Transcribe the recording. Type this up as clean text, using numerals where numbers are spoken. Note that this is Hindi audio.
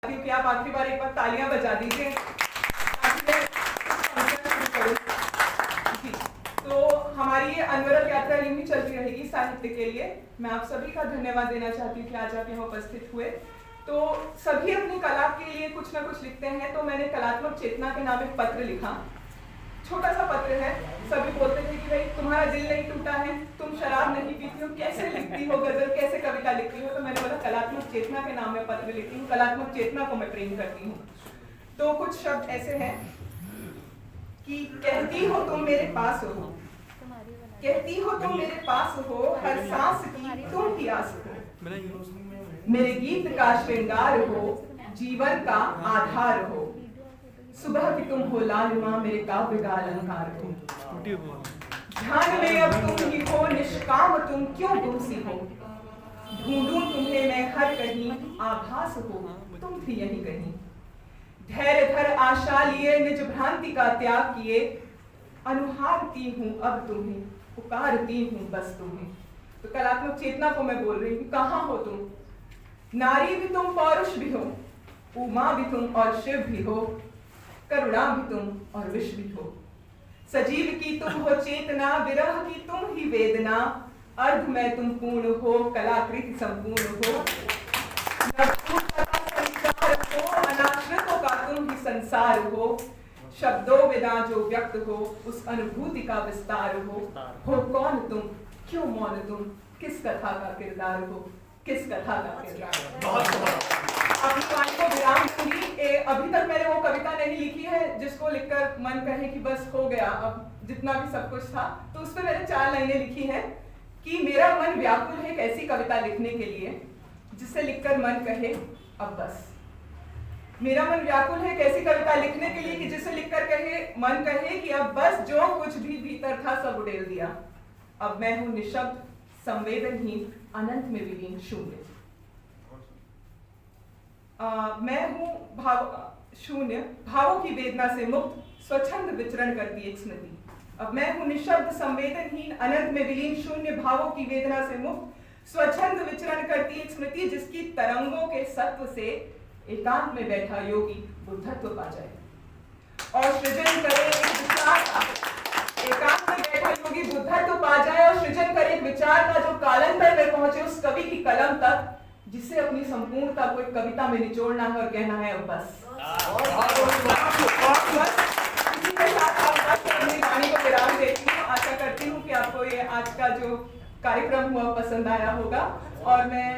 क्योंकि आप आखिरी बार एक बार तालियां बजा दीजिए। तो हमारी ये अनवरत यात्रा यूं ही चलती रहेगी साहित्य के लिए। मैं आप सभी का धन्यवाद देना चाहती हूँ कि आज आप यहाँ उपस्थित हुए। तो सभी अपनी कला के लिए कुछ ना कुछ लिखते हैं, तो मैंने कलात्मक चेतना के नाम एक पत्र लिखा। छोटा सा पत्र है। सभी बोलते थे कि भाई तुम्हारा दिल नहीं टूटा है, तुम शराब नहीं पीती हो, कैसे लिखती हो गजल, कैसे कविता लिखती हो। तो मैंने बोला कलात्मक चेतना के नाम में पत्र लिखती हूँ, कलात्मक चेतना को मैं प्रेम करती हूँ। तो कुछ शब्द ऐसे हैं कि कहती हो तुम मेरे पास हो, कहती हो तुम मेरे पास हो, हर सांस की तुम ही आस हो, मेरे गीत का श्रृंगार हो, जीवन का आधार हो, सुबह की तुम हो लालिमा, मेरे काव्य का अलंकार हो, ध्यान में अब तुम ही हो, निष्काम तुम क्यों गुमसी हो, ढूंढूं तुम्हें मैं हर कहीं, आभास हो तुम भी यहीं कहीं, धैर्य धर आशा लिए, निज भ्रांति का त्याग किए, अनुहारती हूँ अब तुम्हें, पुकारती हूँ बस तुम्हें। तो कलात्मक चेतना को मैं बोल रही हूँ, कहाँ हो तुम, नारी भी तुम पौरुष भी हो, उमा भी तुम और शिव भी हो, करुणा भी तुम और विष भी हो, सजीव की तुम हो चेतना, विरह की तुम ही वेदना, अर्ध में तुम पूर्ण हो, कलाकृति संपूर्ण हो, अनाश्रितों का तुम ही संसार हो, शब्दों बिना जो व्यक्त हो, उस अनुभूति का विस्तार हो कौन तुम, क्यों मौन तुम, किस कथा का किरदार हो, किस कथा का किरदार। अपनी वाणी को विराम दूंगी। अभी तक मैंने वो कविता नहीं लिखी है जिसको लिखकर मन कहे कि बस हो गया, अब जितना भी सब कुछ था। तो उस पर मैंने 4 लाइनें लिखी हैं कि मेरा मन व्याकुल है एक ऐसी कविता लिखने के लिए जिसे लिखकर मन कहे अब बस। मेरा मन व्याकुल है एक ऐसी कविता लिखने के लिए कि जिसे लिखकर कहे मन कहे कि अब बस, जो कुछ भी भीतर था सब उड़ेल दिया, अब मैं हूं निशब्द, संवेदनहीन, अनंत में विलीन शून्य। मैं हूं शून्य, भावों की वेदना से मुक्त, स्वच्छंद विचरण करती एक स्मृति। अब मैं हूं निशब्द, संवेदनहीन, अनंत में विलीन शून्य, भावों की वेदना से मुक्त, स्वच्छंद विचरण करती एक स्मृति, जिसकी तरंगों के सत्व से एकांत में बैठा योगी बुद्धत्व पा जाए और सृजन करे एक विचार का। एकांत में बैठा योगी बुद्धत्व पा जाए और सृजन करे एक विचार का, जो कालांतर में पहुंचे उस कवि की कलम तक, जिसे अपनी संपूर्णता को एक कविता में निचोड़ना है और कहना है अब बस। इसी के साथ अपनी वाणी को विराम देती हूँ। आशा करती हूँ कि आपको ये आज का जो कार्यक्रम हुआ पसंद आया होगा और मैं